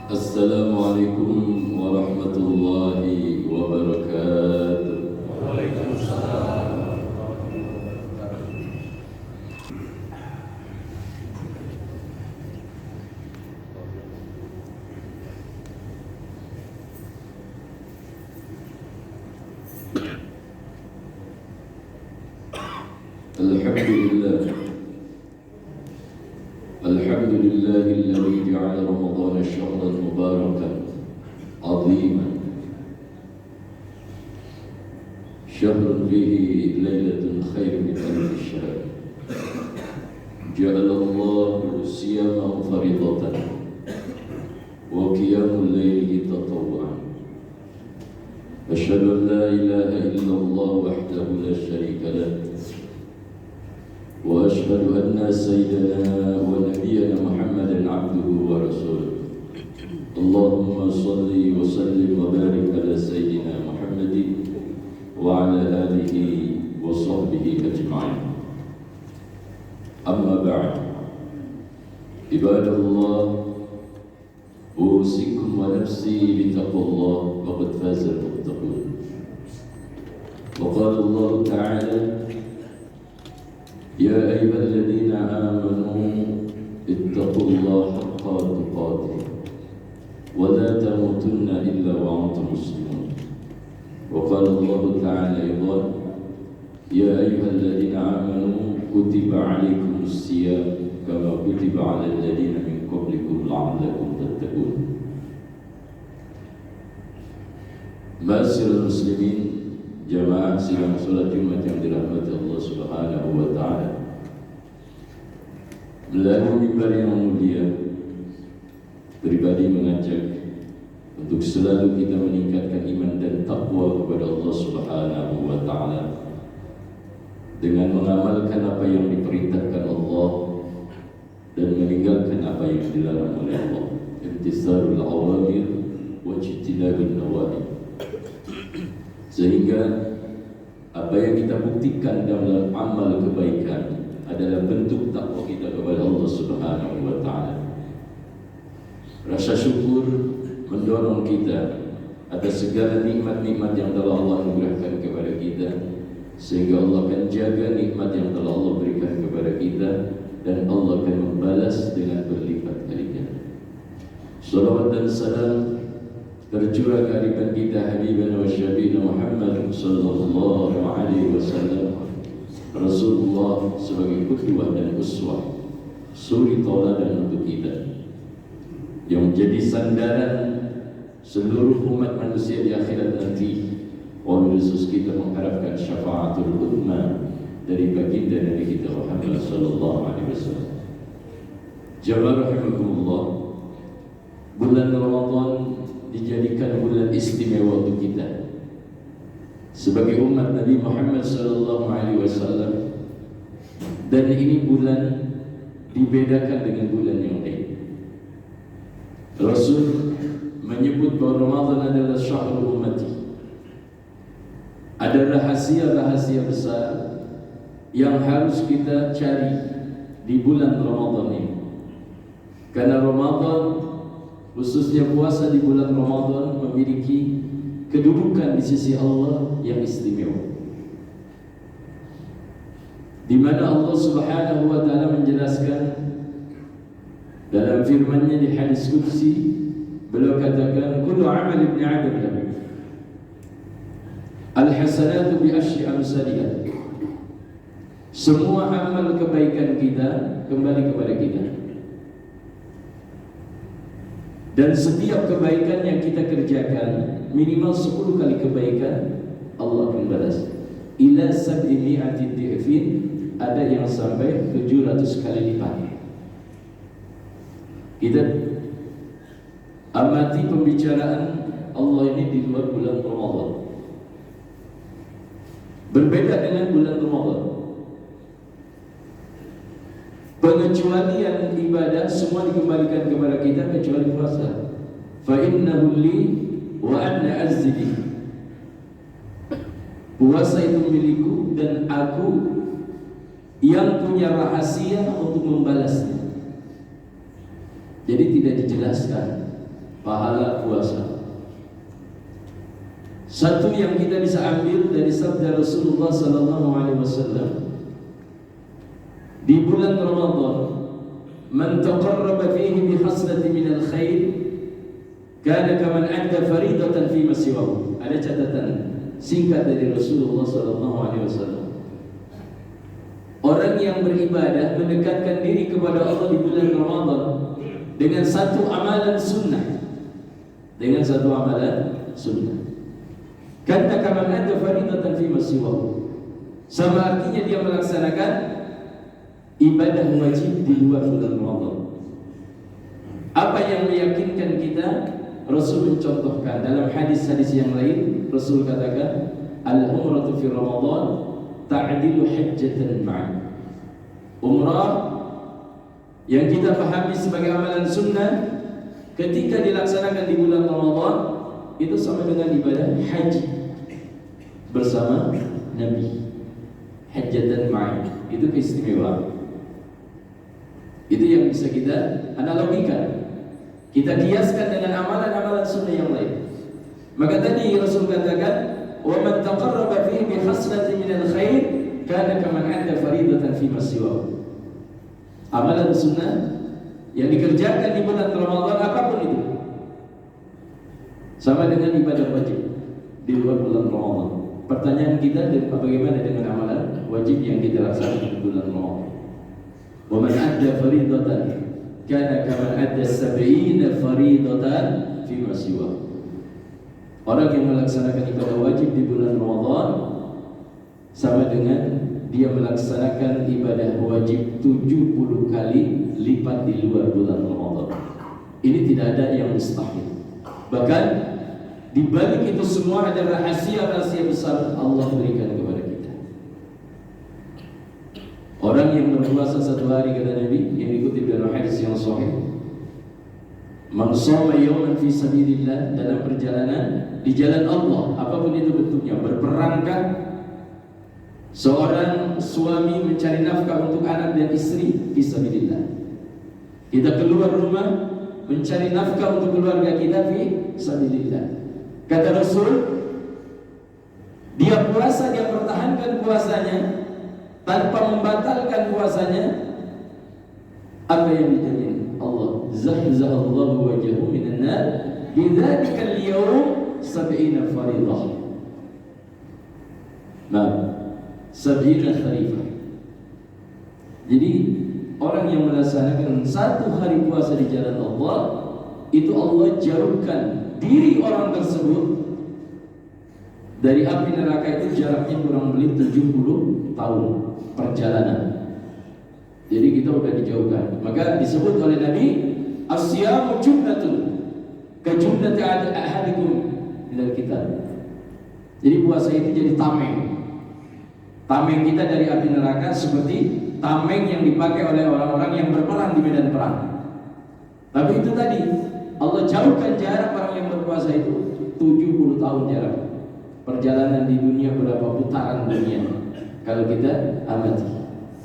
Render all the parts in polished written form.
Assalamualaikum warahmatullahi wabarakatuh. Waalaikumsalam. Alhamdulillahilladzi ja'ala Ramadhana syahran mubarakan 'aziman syahrun fihi lailatun khairun min alfi syahr ja'ala Allahu siyamahu faridatan wa qiyamul laili tatawwu'an asyhadu an la ilaha illallah wahdahu la syarika lahu وأشهد أن سيدنا ونبينا محمدا عبده ورسوله اللهم صل وسلم وبارك على سيدنا محمد وعلى آله وصحبه أجمعين أما بعد عباد الله أوصيكم ونفسي بتقوى الله وقد فاز المتقون وقال الله تعالى يا أيها الذين آمنوا اتقوا الله حق تقاته ولا تموتن إلا وأنتم مسلمون وقال الله تعالى أيضا يا أيها الذين آمنوا كتب عليكم الصيام كما كتب على الذين من قبلكم لعلكم تتقون Ma'asyiral muslimin, jamaah sidang salat Jumat yang dirahmati Allah Subhanahu wa taala. Melalui mimbar yang mulia, pribadi mengajak untuk selalu kita meningkatkan iman dan takwa kepada Allah Subhanahu wa taala dengan mengamalkan apa yang diperintahkan Allah dan meninggalkan apa yang dilarang oleh Allah. Imtisarul awamir wa ijtinabun nawahi. Sehingga apa yang kita buktikan dalam amal kebaikan adalah bentuk takwa kita kepada Allah Subhanahu wa taala. Rasa syukur mendorong kita atas segala nikmat-nikmat yang telah Allah anugerahkan kepada kita, sehingga Allah akan jaga nikmat yang telah Allah berikan kepada kita dan Allah akan membalas dengan berlipat ganda. Salawat dan salam tercurah kehadiran kita Habibana wa Syafi'ina Muhammad sallallahu alaihi wasallam, Rasulullah sebagai qudwah dan uswah, suri tauladan untuk kita, yang menjadi sandaran seluruh umat manusia di akhirat nanti. Wabil khusus kita mengharapkan syafaatul uzma dari baginda Nabi kita Muhammad sallallahu alaihi wasallam. Jamaah rahimakumullah, bulan Ramadan dijadikan bulan istimewa untuk kita sebagai umat Nabi Muhammad sallallahu alaihi wasallam, dan ini bulan dibedakan dengan bulan yang lain. Rasul menyebut bahwa Ramadan adalah syahrul ummati. Ada rahasia-rahasia besar yang harus kita cari di bulan Ramadan ini, karena Ramadan, khususnya puasa di bulan Ramadan, memiliki kedudukan di sisi Allah yang istimewa, di mana Allah Subhanahu wa taala menjelaskan dalam firman-Nya di hadis qudsi. Beliau katakan, kullu amal ibni adam lahu al-hasanatu bi asyri amsalihah. Semua amal kebaikan kita kembali kepada kita, dan setiap kebaikan yang kita kerjakan, minimal 10 kali kebaikan, Allah akan balas. Ila 700 di'fin, ada yang sampai 700 kali lipat. Kita amati pembicaraan Allah ini di luar bulan Ramadan. Berbeda dengan bulan Ramadan, pengecualian ibadah semua dikembalikan kepada kita kecuali puasa. Fa innahu li wa ana azzi. Puasa itu milikku dan aku yang punya rahasia untuk membalasnya. Jadi tidak dijelaskan pahala puasa. Satu yang kita bisa ambil dari sabda Rasulullah sallallahu alaihi wasallam di bulan Ramadan, man taqarraba fihi bi haslati min al-khair kana kaman adda faridatan fi ma siwahu. Ada catatan singkat dari Rasulullah sallallahu alaihi wasallam. Orang yang beribadah mendekatkan diri kepada Allah di bulan Ramadan dengan satu amalan sunnah. Dengan satu amalan sunnah. Kata kaman ada faridatan fi masiwahu. Sama artinya dia melaksanakan ibadah wajib di luar bulan Ramadan. Apa yang meyakinkan kita? Rasul mencontohkan dalam hadis-hadis yang lain. Rasul katakan, al-umratu fi Ramadan ta'dilu hajjatan ma'a. Umrah yang kita pahami sebagai amalan sunnah ketika dilaksanakan di bulan Ramadan itu sama dengan ibadah haji bersama Nabi. Hajjatan ma'a, itu keistimewaan. Itu yang bisa kita analogikan, kita kiaskan dengan amalan-amalan sunnah yang lain. Maka tadi Rasul katakan, wa man taqarraba fihi bi haslatin min al-khair kana kaman 'adda faridatan fi masiwahu. Amalan sunnah yang dikerjakan di bulan Ramadan apapun itu sama dengan ibadah wajib di luar bulan Ramadan. Pertanyaan kita, bagaimana dengan amalan wajib yang kita laksanakan di bulan Ramadan? Wa man 'adda faridatan kana kaman 'adda 70 faridatan fi masiwahu. Orang yang melaksanakan ibadah wajib di bulan Ramadan sama dengan dia melaksanakan ibadah wajib 70 kali lipat di luar bulan Ramadan. Ini tidak ada yang mustahil. Bahkan di balik itu semua ada rahasia-rahasia besar Allah berikan kepada kita. Orang yang berpuasa satu hari, kata Nabi, yang dikutip dalam hadis yang sahih, man shoma yawman fi sabilillah, dalam perjalanan di jalan Allah, apapun itu bentuknya, berperangkah seorang suami mencari nafkah untuk anak dan istri fi sabilillah. Kita keluar rumah mencari nafkah untuk keluarga kita fi sabilillah. Kata Rasul, dia puasa, dia pertahankan puasanya tanpa membatalkan puasanya. Apa yang dijamin Allah? Zahzahallahu wajhahu minan nar bidzalika al-yawm 70 faridah. Nah, 70 kharifah. Jadi orang yang melaksanakan satu hari puasa di jalan Allah, itu Allah jauhkan diri orang tersebut dari api neraka. Itu jaraknya kurang lebih 70 tahun perjalanan. Jadi kita sudah dijauhkan. Maka disebut oleh Nabi, as-siyamu junnatun ka junnati ahadikum minal kitab. Jadi puasa itu jadi tameng. Tameng kita dari api neraka seperti tameng yang dipakai oleh orang-orang yang berperang di medan perang. Tapi itu tadi Allah jauhkan jarak orang yang berpuasa itu 70 tahun jarak. Perjalanan di dunia berapa putaran dunia kalau kita amati.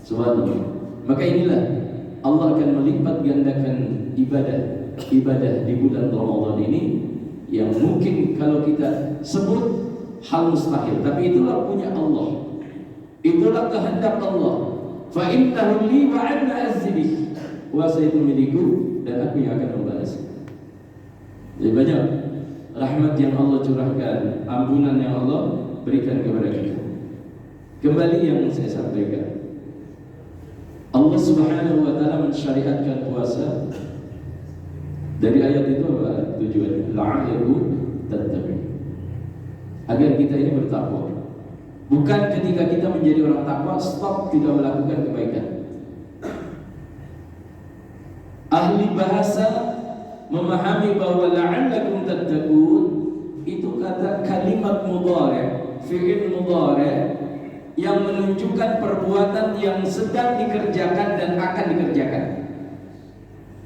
Subhanallah. Maka inilah Allah akan melipat gandakan ibadah di bulan Ramadan ini yang mungkin kalau kita sebut hal mustahil, tapi itulah punya Allah. Itulah kehendak Allah. Fa innahu li wa ana azbi. Puasa itu milikku dan aku yang akan membalas. Jadi banyak rahmat yang Allah curahkan, ampunan yang Allah berikan kepada kita. Kembali yang saya sampaikan, Allah Subhanahu wa taala mensyariatkan puasa. Dari ayat itu apa tujuannya? La'allakum tattaqun. Agar kita ini bertakwa. Bukan ketika kita menjadi orang takwa stop tidak melakukan kebaikan. Ahli bahasa memahami bahwa la'allakum tattaqun itu kata kalimat mudhari', fi'il mudhari' yang menunjukkan perbuatan yang sedang dikerjakan dan akan dikerjakan.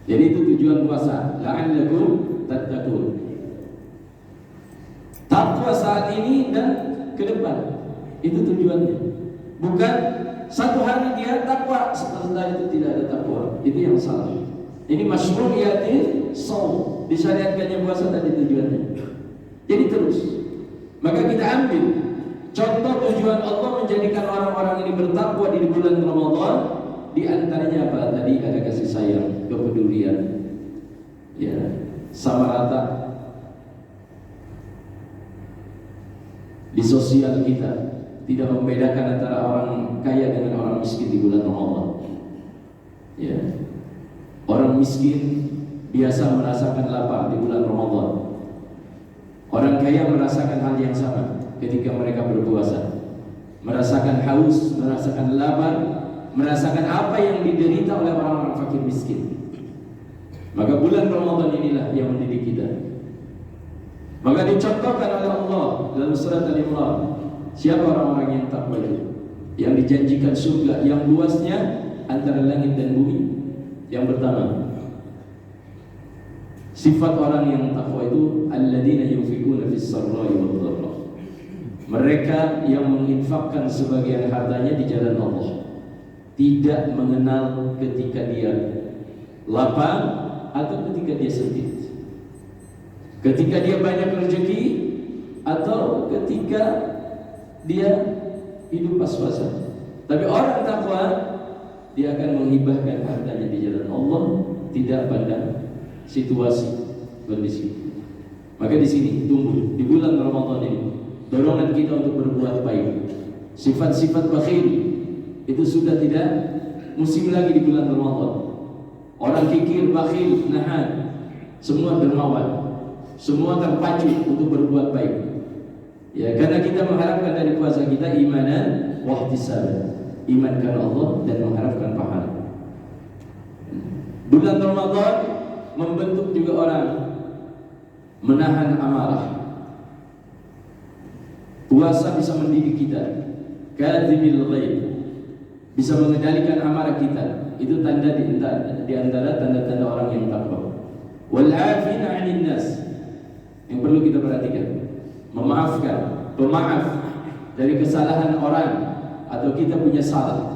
Jadi itu tujuan puasa, la'allakum tattaqun. Takwa saat ini dan ke depan. Itu tujuannya. Bukan satu hari dia takwa, setelah itu tidak ada takwa. Itu yang salah. Ini masyru'iyatil shaum. disyariatkannya puasa tadi tujuannya. Jadi terus. Maka kita ambil contoh tujuan Allah menjadikan orang-orang ini bertakwa di bulan Ramadan. Di antaranya apa? Tadi ada kasih sayang, kepedulian, ya, sama rata di sosial kita, tidak membedakan antara orang kaya dengan orang miskin di bulan Ramadan. Ya, orang miskin biasa merasakan lapar di bulan Ramadan. Orang kaya merasakan hal yang sama ketika mereka berpuasa, merasakan haus, merasakan lapar, merasakan apa yang diderita oleh orang-orang fakir miskin. Maka bulan Ramadan inilah yang mendidik kita. Maka dicontohkan oleh Allah dalam surat Al-Imran, siapa orang-orang yang takwa itu? Yang dijanjikan surga yang luasnya antara langit dan bumi. Yang pertama, sifat orang yang takwa itu alladzina yunfikuna fis sarra'i wad dharra. Mereka yang menginfakkan sebagian hartanya di jalan Allah, tidak mengenal ketika dia lapar atau ketika dia sempit, ketika dia banyak rezeki atau ketika dia hidup pas-pasan. Tapi orang takwa, dia akan menghibahkan hartanya di jalan Allah, tidak pada situasi kondisi. Maka di sini tunggu di bulan Ramadan ini dorongan kita untuk berbuat baik. Sifat-sifat bakhil itu sudah tidak musim lagi di bulan Ramadan. Orang kikir, bakhil, nahan, semua dermawan, semua terpacu untuk berbuat baik. Ya, karena kita mengharapkan dari puasa kita imanan wa ihtisaban, iman karena Allah dan mengharapkan pahala. Bulan Ramadan membentuk juga orang menahan amarah. Puasa bisa mendidik kita, kadhimil ghaib, bisa mengendalikan amarah kita. Itu tanda di antara tanda-tanda orang yang takwa. Wal 'afina 'anil nas, yang perlu kita perhatikan, memaafkan, pemaaf dari kesalahan orang atau kita punya salah.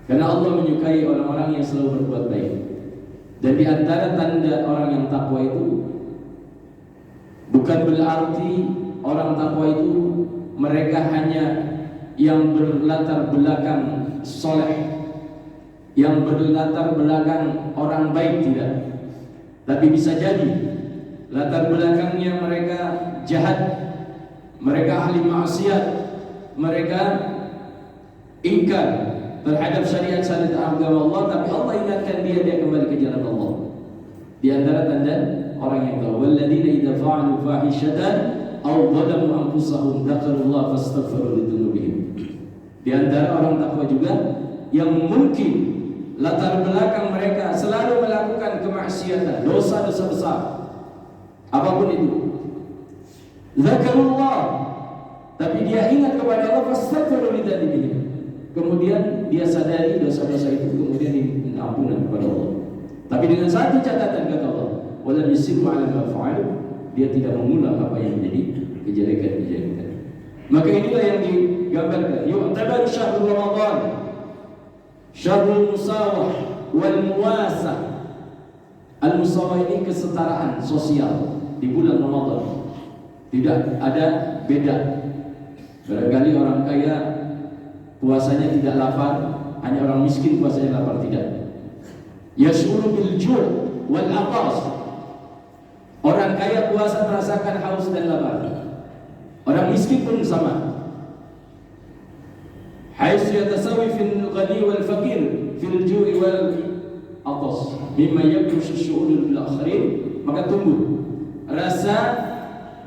Karena Allah menyukai orang-orang yang selalu berbuat baik. Dan di antara tanda orang yang takwa itu bukan berarti orang takwa itu mereka hanya yang berlatar belakang soleh, yang berlatar belakang orang baik, tidak. Tapi bisa jadi latar belakangnya mereka jahat, mereka ahli maksiat, mereka ingkar terhadap syariat-syariat agama Allah, tapi Allah ingatkan dia kembali ke jalan Allah. Di antara tanda orang yang tahu, walladzina idza fa'alu fahishatan aw dhalamu anfusahum dzakarullaha fastaghfiru lidzunubihim. Di antara orang takwa juga yang mungkin latar belakang mereka selalu melakukan kemaksiatan, dosa-dosa besar, apapun itu. Dzakarullah, tapi dia ingat kepada Allah, fastaghfiru lidzunubihim. Kemudian dia sadari dosa-dosa itu, kemudian diampunkan kepada Allah. Tapi dengan satu catatan kata Allah, wala yusiru 'ala ma fa'al, dia tidak mengulang apa yang menjadi kejelekan-kejelekan. Maka inilah yang digambarkan. Yu'tabar syahrul Ramadan syahrul musawah wal muwasah. Al-musawah ini kesetaraan sosial di bulan Ramadan. Tidak ada beda. Barangkali orang kaya puasanya tidak lapar, hanya orang miskin puasanya lapar, tidak. Yashuru bil ju' wal aqas. Orang kaya puasa merasakan haus dan lapar. Orang miskin pun sama. Haitsu yatasawi fil ghani wal faqir fil ju'i wal aqas mimma yakrushu syu'ul bil akhirin. Maka tumbuh rasa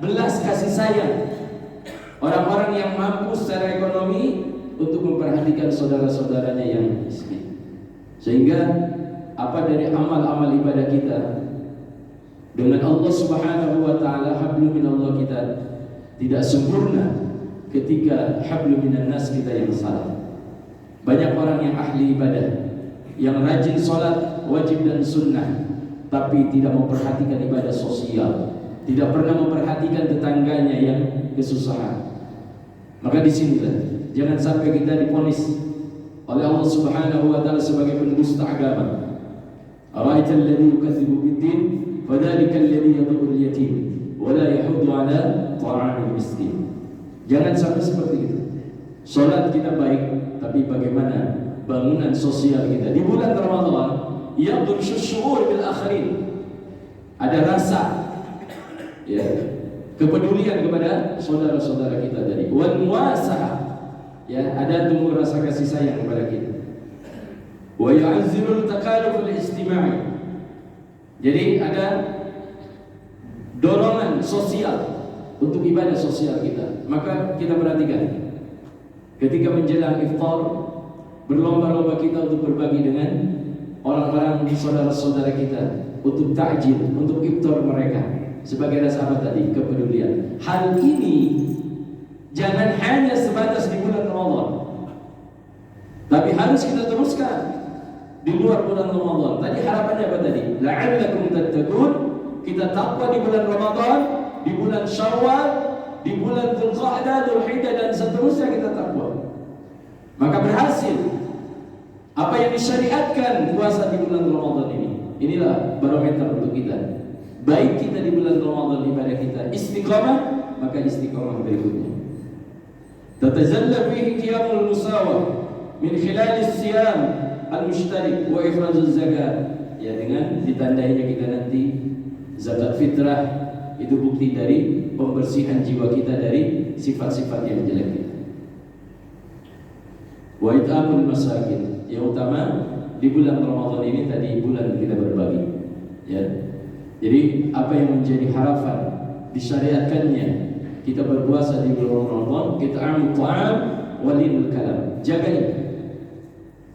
belas kasih sayang orang-orang yang mampu secara ekonomi untuk memperhatikan saudara-saudaranya yang miskin. Sehingga apa dari amal-amal ibadah kita dengan Allah Subhanahu wa taala, hablum minallah kita tidak sempurna ketika hablum minan nas kita yang salah. Banyak orang yang ahli ibadah, yang rajin sholat wajib dan sunnah, tapi tidak memperhatikan ibadah sosial, tidak pernah memperhatikan tetangganya yang kesusahan. Maka di sinilah jangan sampai kita divonis oleh Allah Subhanahu wa taala sebagai pendusta agama. Ara'aital ladzi yukadzibu biddin fadzalika alladhi yadhurru al-yatim wa la yahuddu 'ala ta'amil miskin. Jangan sampai seperti itu. Salat kita baik, tapi bagaimana bangunan sosial kita di bulan Ramadan? Yadhur syu'ur bil akhirin. Ada rasa ya, kepedulian kepada saudara-saudara kita tadi. Wal muasahah, ya, ada tumbuh rasa kasih sayang kepada kita. Wa yu'azzirul takaluf al-istima'i. Jadi ada dorongan sosial untuk ibadah sosial kita. Maka kita perhatikan ketika menjelang iftar, berlomba-lomba kita untuk berbagi dengan orang-orang saudara-saudara kita, untuk takjil, untuk iftar mereka sebagai rasa apa tadi? Kepedulian. Hal ini jangan hanya sebatas di bulan Ramadan, tapi harus kita teruskan di luar bulan Ramadan. Tadi harapannya apa tadi? La'allakum tattaqun. Kita takwa di bulan Ramadan, di bulan Syawal, di bulan Dzulqa'dah, Dzulhijjah dan seterusnya kita takwa. Maka berhasil apa yang disyariatkan puasa di bulan Ramadan ini. Inilah barometer untuk kita. Baik kita di bulan Ramadan ibadah kita istiqamah, maka istiqamah berikutnya. Tatazalla fihi qiyamul musawah min khilal as-siyam al-mushtarik wa ifrazuz zakat. Ya, dengan ditandainya kita nanti zakat fitrah, itu bukti dari pembersihan jiwa kita dari sifat-sifat yang jelek. Wa it'amul masakin, yang utama di bulan Ramadan ini tadi bulan kita berbagi. Ya. Jadi apa yang menjadi harapan disyariatkannya kita berpuasa di bulan Ramadan, kita amul ta'am walinul kalam. Jaga ini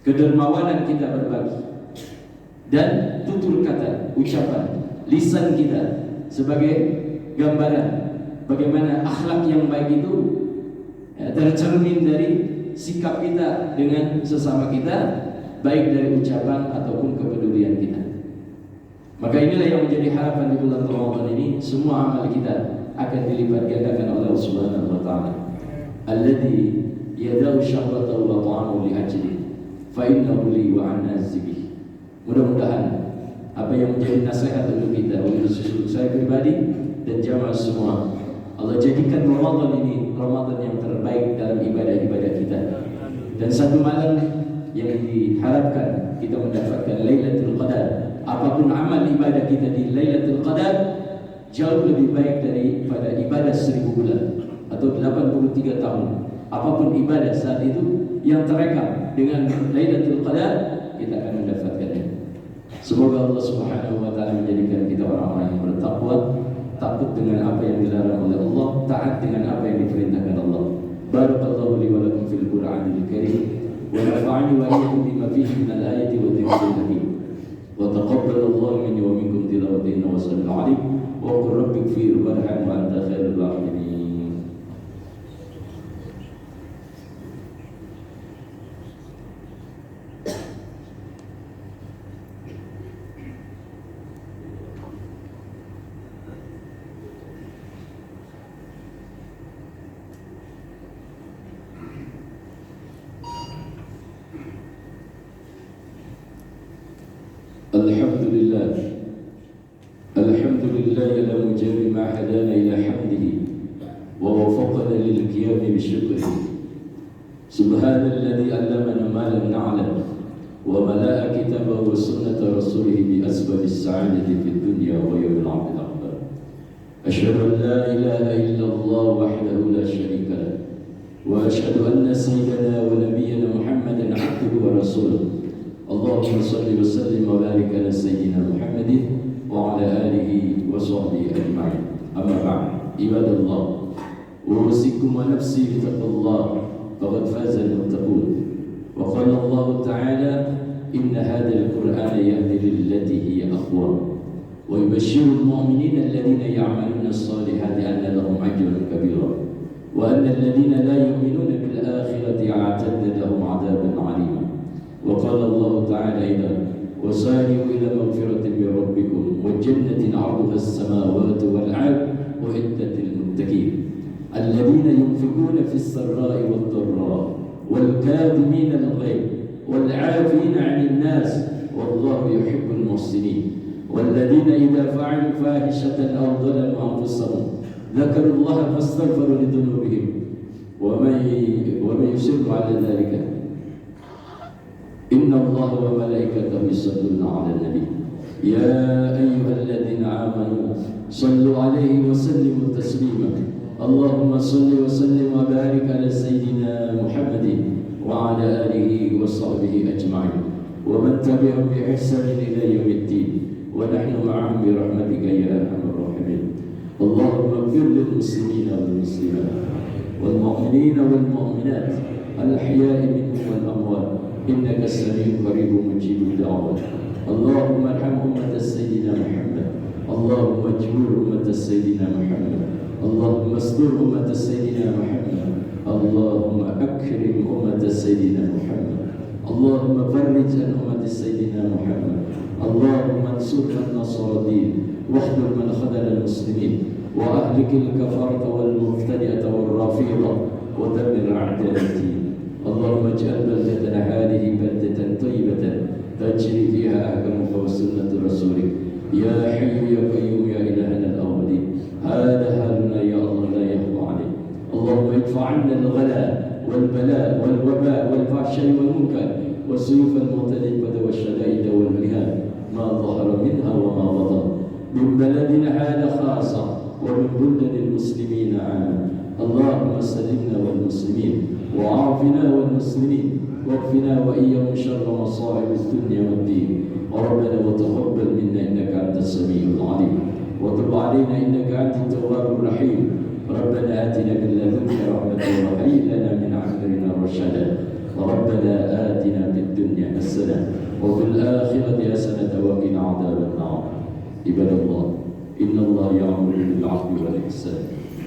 kedermawanan kita berbagi dan tutur kata, ucapan, lisan kita sebagai gambaran bagaimana akhlak yang baik itu ya, tercermin dari sikap kita dengan sesama kita, baik dari ucapan ataupun kepedulian kita. Maka inilah yang menjadi harapan di bulan Ramadan ini, semua amal kita akan dilipat gandakan oleh Allah Subhanahu wa taala. Alladzi yadau syahwatahu wa ta'amu li ajli fa innahu li wa ana azbi. Mudah-mudahan apa yang menjadi nasihat untuk kita, untuk saya pribadi dan jamaah semua, Allah jadikan Ramadan ini Ramadan yang terbaik dalam ibadah-ibadah kita. Dan satu malam yang diharapkan kita mendapatkan Lailatul Qadar. Apapun amal ibadah kita di Lailatul Qadar jauh lebih baik daripada ibadah 1000 bulan atau 83 tahun. Apapun ibadah saat itu yang terekam dengan Lailatul Qadar, kita akan mendapatkannya. Semoga Allah Subhanahu wa taala menjadikan kita orang-orang yang bertakwa, takut dengan apa yang dilarang oleh Allah, taat dengan apa yang diperintahkan Allah. Barakallahu li wa lakum fil Qur'anil Karim wa nafa'ani wa iyyakum bima fihi min al-ayati wa dhikril hakim. Wa taqabbalallahu minni wa minkum tilawatahu wa sallallahu alaihi wa qur rabbi ighfir warham wa anta khairul rahimin. الحمد لله لا مجاب ما هدانا إلى حمده ووفقنا للقيام بشكره. سبحان الذي علمنا ما لم نعلم وملأ كتابه وسنة رسوله بأسباب السعادة في الدنيا ويوم العرض الأكبر. أشهد أن لا إله إلا الله وحده لا شريك له وأشهد أن سيدنا ونبينا محمدا عبده ورسوله. اللهم صل وسلم وبارك على سيدنا محمد وعلى آله وصحبه أجمعين. أما بعد، عباد الله، أوصيكم ونفسي بتقوى الله فقد فاز المتقون. وقال الله تعالى: إن هذا القرآن يهدي للتي هي أقوم ويبشر المؤمنين الذين يعملون الصالحات أن لهم أجرا كبيرا وأن الذين لا يؤمنون بالآخرة أعتدنا لهم عذابا عليما. وقال الله تعالى أيضا: وسارعوا إلى مغفرة من ربكم وجنة عرضها السماوات والأرض أعدت للمتقين الذين ينفقون في السراء والضراء والكاظمين الغيظ والعافين عن الناس والله يحب المحسنين. والذين إذا فعلوا فاحشة أو ظلموا أنفسهم ذكروا الله فاستغفروا لذنوبهم ومن يصر على ذلك إن الله وملائكته يصلون على النبي يا أيها الذين آمنوا صلوا عليه وسلموا تسليما اللهم صل وسلم وبارك على سيدنا محمد وعلى آله وصحبه أجمعين ومن تبعهم بإحسان إلى يوم الدين ونحن معهم برحمتك يا أرحم الراحمين اللهم اغفر للمسلمين والمسلمات والمؤمنين والمؤمنات الأحياء منهم والأموات إنك السميع قريب مجيب الدعوات اللهم ارحم أمة سيدنا محمد اللهم اجبر أمة سيدنا محمد اللهم استر أمة سيدنا محمد اللهم أكرم أمة سيدنا محمد اللهم فرج عن أمة سيدنا محمد اللهم انصر من نصر الدين واخذل من خذل المسلمين وأهلك الكفرة والمبتدئة والرافضة ودمر أعداء الدين اللهم اجعل بلدتنا هذه بلدة طيبة تجري فيها أحكامك وسنة رسولك يا حي يا قيوم يا إلهنا الأولي هذا حالنا يا الله لا يخفى عليك اللهم ادفع عنا الغلاء والبلاء والوباء والفحشاء والمنكر والسيوف المختلفة والشدائد والمهان ما ظهر منها وما بطن من بلدنا هذا خاصة ومن بلدان المسلمين عامة اللهم سلمنا والمسلمين وعافنا والمسلمين واكفنا وإياهم شر مصائب الدنيا والدين ربنا وتقبل منا إنك أنت السميع العليم وتب علينا إنك أنت التواب الرحيم ربنا آتنا من لدنك رحمة وهيئ لنا من أمرنا رشدا ربنا آتنا في الدنيا حسنة وفي الآخرة حسنة وقنا عذاب النار عباد الله إن الله يأمر بالعدل والإحسان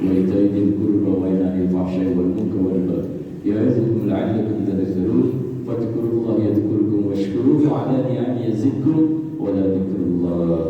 وإيتاء ذي القربى وينهى عن الفحشاء والمنكر والبغي يعظكم لعلكم تذكرون فاذكروا الله يذكركم واشكروه على نعمه يزدكم ولذكر الله